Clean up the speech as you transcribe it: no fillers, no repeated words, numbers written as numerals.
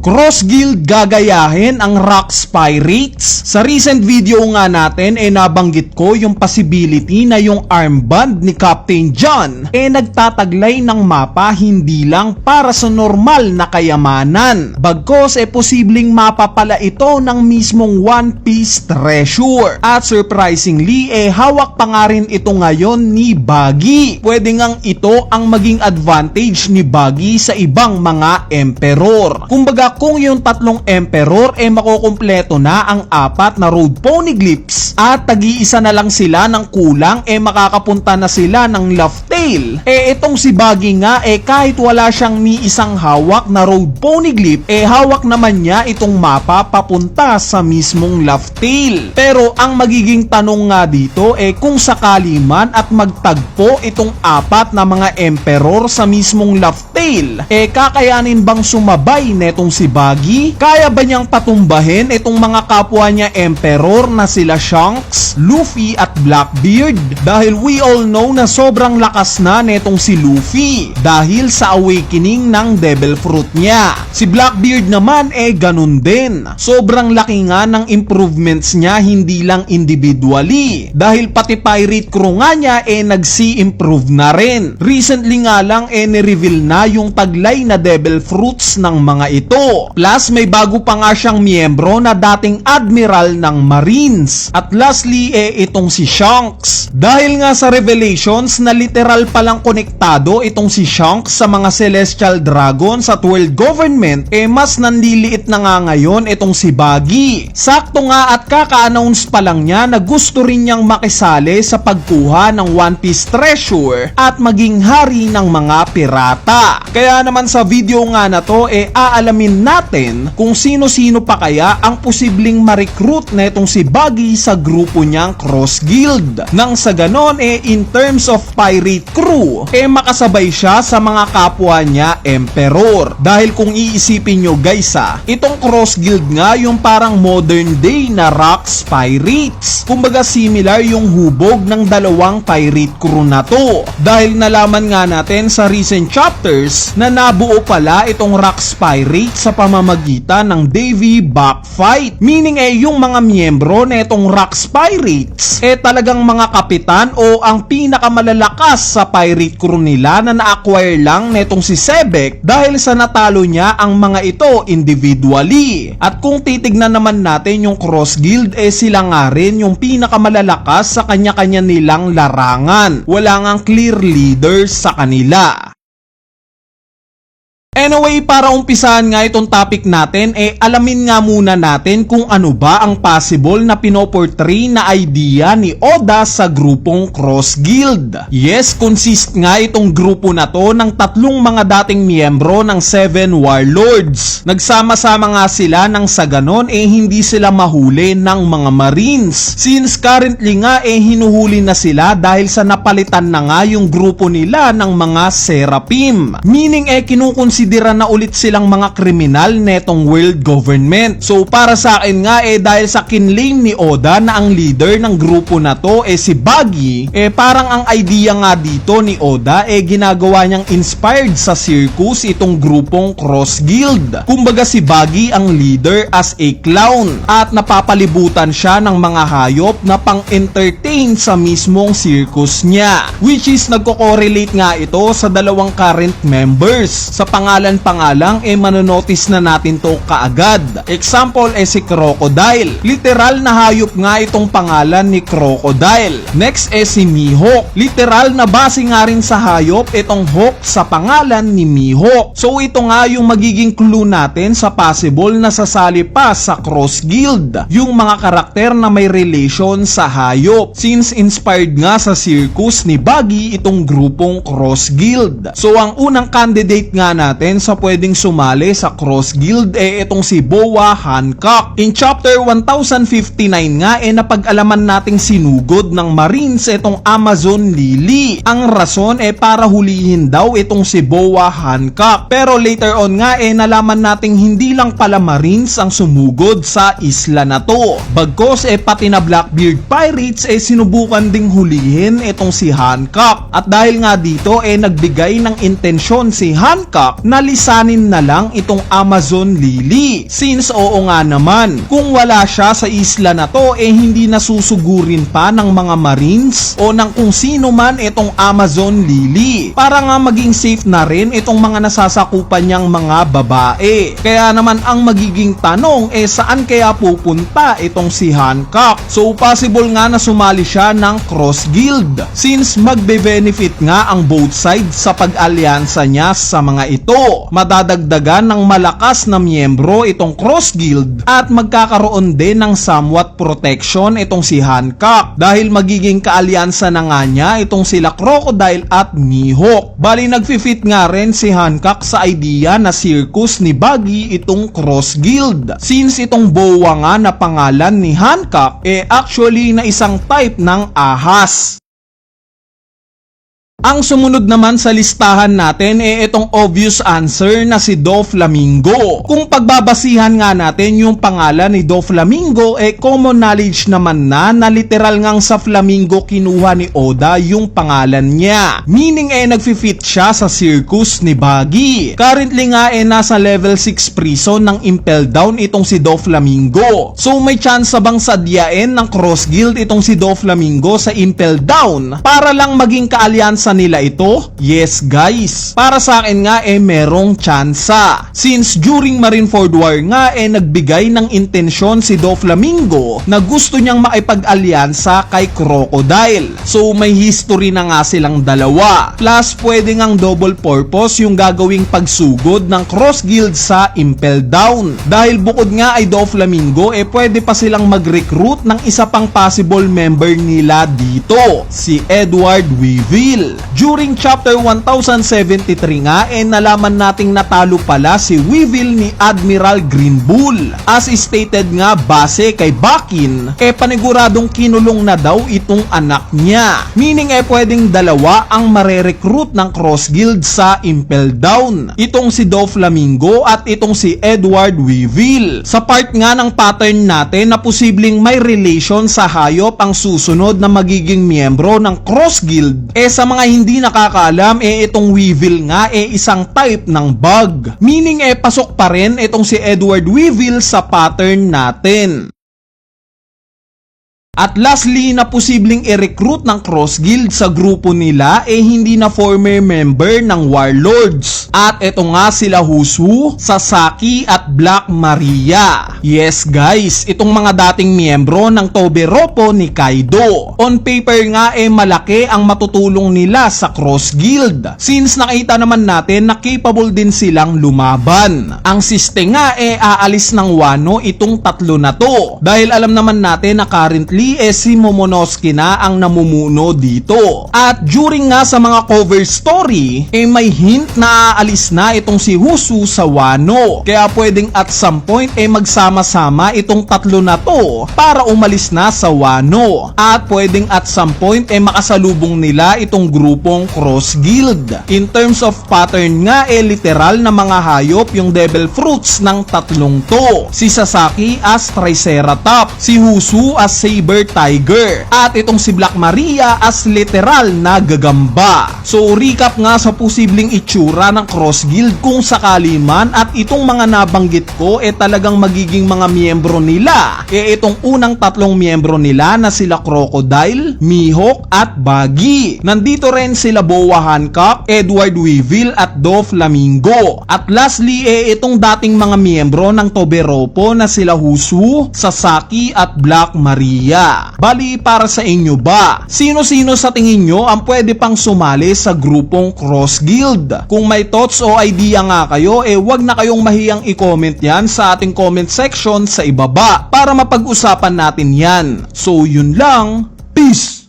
Cross Guild gagayahin ang Rocks Pirates. Sa recent video nga natin nabanggit ko yung possibility na yung armband ni Captain John nagtataglay ng mapa hindi lang para sa normal na kayamanan. Bagkos posibleng mapa pala ito ng mismong One Piece treasure. At surprisingly hawak pa nga rin ito ngayon ni Buggy. Pwede ngang ito ang maging advantage ni Buggy sa ibang mga emperor. Kumbaga kung yung tatlong emperor makukumpleto na ang apat na road poneglyphs at tag-iisa na lang sila ng kulang makakapunta na sila ng Laugh Tale. Itong si Buggy nga kahit wala siyang ni isang hawak na road poneglyph hawak naman niya itong mapa papunta sa mismong Laugh Tale. Pero ang magiging tanong nga dito kung sakali man at magtagpo itong apat na mga emperor sa mismong Laugh Tale kakayanin bang sumabay netong si Buggy? Kaya ba niyang patumbahin itong mga kapwa niya emperor na sila Shanks, Luffy at Blackbeard? Dahil we all know na sobrang lakas na netong si Luffy dahil sa awakening ng Devil Fruit niya. Si Blackbeard naman ganun din. Sobrang laki nga ng improvements niya hindi lang individually dahil pati pirate crew nga niya nag-see-improve na rin. Recently nga lang ni-reveal na yung taglay na Devil Fruits ng mga ito. Plus may bago pa nga siyang miyembro na dating admiral ng Marines. At lastly itong si Shanks. Dahil nga sa revelations na literal palang konektado itong si Shanks sa mga Celestial Dragons at World Government mas nanliliit na nga ngayon itong si Buggy. Sakto nga at kaka-announce pa lang niya na gusto rin niyang makisali sa pagkuha ng One Piece treasure at maging hari ng mga pirata. Kaya naman sa video nga na to aalamin natin kung sino-sino pa kaya ang posibleng ma-recruit na itong si Buggy sa grupo niyang Cross Guild. Nang sa ganon in terms of pirate crew makasabay siya sa mga kapwa niya emperor. Dahil kung iisipin nyo guys itong Cross Guild nga yung parang modern day na Rocks Pirates. Kumbaga similar yung hubog ng dalawang pirate crew na to. Dahil nalaman nga natin sa recent chapters na nabuo pala itong Rocks Pirates sa pamamagitan ng Davy Back Fight. Meaning yung mga miyembro na itong Rocks Pirates talagang mga kapitan o ang pinakamalalakas sa pirate crew nila na na-acquire lang netong si Sebek dahil sa natalo niya ang mga ito individually. At kung titignan naman natin yung Cross Guild sila nga rin yung pinakamalalakas sa kanya-kanya nilang larangan. Wala ngang clear leader sa kanila. Anyway, para umpisahan nga itong topic natin, alamin nga muna natin kung ano ba ang possible na pinoportray na idea ni Oda sa grupong Cross Guild. Yes, consist nga itong grupo na to ng tatlong mga dating miyembro ng Seven Warlords. Nagsama-sama nga sila nang sa ganon hindi sila mahuli ng mga Marines. Since currently nga hinuhuli na sila dahil sa napalitan na nga yung grupo nila ng mga Seraphim. Meaning kinukonsidera na ulit silang mga kriminal netong world government. So para sa akin nga dahil sa kinlaim ni Oda na ang leader ng grupo na to si Buggy, parang ang idea nga dito ni Oda ginagawa niyang inspired sa circus itong grupong Cross Guild. Kumbaga si Buggy ang leader as a clown at napapalibutan siya ng mga hayop na pang-entertain sa mismong circus niya. Which is nagko-correlate nga ito sa dalawang current members. Sa pangalan manonotice na natin to kaagad. Example si Crocodile. Literal na hayop nga itong pangalan ni Crocodile. Next si Mihawk. Literal na base nga rin sa hayop itong Hawk sa pangalan ni Mihawk. So ito nga yung magiging clue natin sa possible na sasali pa sa Cross Guild. Yung mga karakter na may relation sa hayop. Since inspired nga sa circus ni Buggy itong grupong Cross Guild. So ang unang candidate nga natin sa pwedeng sumali sa Cross Guild itong si Boa Hancock. In chapter 1059 nga napag-alaman nating sinugod ng Marines itong Amazon Lily. Ang rason para hulihin daw itong si Boa Hancock. Pero later on nga nalaman nating hindi lang pala Marines ang sumugod sa isla na to. Bagkos pati na Blackbeard Pirates sinubukan ding hulihin itong si Hancock. At dahil nga dito nagbigay ng intensyon si Hancock na nalisanin na lang itong Amazon Lily. Since oo nga naman, kung wala siya sa isla na to hindi nasusugurin pa ng mga Marines o ng kung sino man itong Amazon Lily. Para nga maging safe na rin itong mga nasasakupan niyang mga babae. Kaya naman ang magiging tanong saan kaya pupunta itong si Hancock? So possible nga na sumali siya ng Cross Guild since magbe-benefit nga ang both sides sa pag-alyansa niya sa mga ito. Madadagdagan ng malakas na miyembro itong Cross Guild at magkakaroon din ng somewhat protection itong si Hancock dahil magiging kaalyansa na nga niya itong sila Crocodile at Mihawk. Bali nagfi-fit nga rin si Hancock sa idea na circus ni Buggy itong Cross Guild since itong boa nga na pangalan ni Hancock actually na isang type ng ahas. Ang sumunod naman sa listahan natin itong obvious answer na si Doflamingo. Kung pagbabasihan nga natin yung pangalan ni Doflamingo common knowledge naman na literal ngang sa flamingo kinuha ni Oda yung pangalan niya. Meaning nagfi-fit siya sa circus ni Buggy. Currently nga nasa level 6 prison ng Impel Down itong si Doflamingo. So may chance bang sadyain ng Cross Guild itong si Doflamingo sa Impel Down para lang maging kaalyansa nila ito? Yes guys, para sa akin nga merong tsansa. Since during Marineford War nga nagbigay ng intensyon si Doflamingo na gusto niyang makipag-alyansa kay Crocodile. So may history na nga silang dalawa. Plus pwede ngang double purpose yung gagawing pagsugod ng Cross Guild sa Impel Down. Dahil bukod nga ay Doflamingo pwede pa silang mag-recruit ng isa pang possible member nila dito, si Edward Weevil. During chapter 1073 nga nalaman nating natalo pala si Weevil ni Admiral Green Bull. As stated nga base kay Bakin paniguradong kinulong na daw itong anak niya. Meaning pwedeng dalawa ang mare-recruit ng Cross Guild sa Impel Down. Itong si Doflamingo at itong si Edward Weevil. Sa part nga ng pattern natin na posibleng may relation sa hayop ang susunod na magiging miyembro ng Cross Guild sa mga hindi nakakaalam itong Weevil nga isang type ng bug. Meaning pasok pa rin itong si Edward Weevil sa pattern natin. At lastly na posibleng i-recruit ng Cross Guild sa grupo nila hindi na former member ng Warlords. At ito nga sila Husu, Sasaki at Black Maria. Yes guys, itong mga dating miyembro ng Toberopo ni Kaido. On paper nga malaki ang matutulong nila sa Cross Guild. Since nakita naman natin na capable din silang lumaban. Ang siste nga aalis ng Wano itong tatlo na to. Dahil alam naman natin na currently si Momonosuke na ang namumuno dito. At during nga sa mga cover story may hint na aalis na itong si Husu sa Wano. Kaya pwedeng at some point magsama-sama itong tatlo na to para umalis na sa Wano. At pwedeng at some point makasalubong nila itong grupong Cross Guild. In terms of pattern nga literal na mga hayop yung devil fruits ng tatlong to. Si Sasaki as Triceratops, si Husu as Saber Tiger, at itong si Black Maria as literal na gagamba. So recap nga sa posibleng itsura ng Cross Guild kung sakali man at itong mga nabanggit ko talagang magiging mga miyembro nila. Itong unang tatlong miyembro nila na sila Crocodile, Mihawk at Buggy. Nandito rin sila Boa Hancock, Edward Weevil at Doflamingo. At lastly itong dating mga miyembro ng Toberopo na sila Husu, Sasaki at Black Maria. Bali para sa inyo ba? Sino-sino sa tingin nyo ang pwede pang sumali sa grupong Cross Guild? Kung may thoughts o idea nga kayo wag na kayong mahiyang i-comment yan sa ating comment section sa ibaba para mapag-usapan natin yan. So yun lang, peace!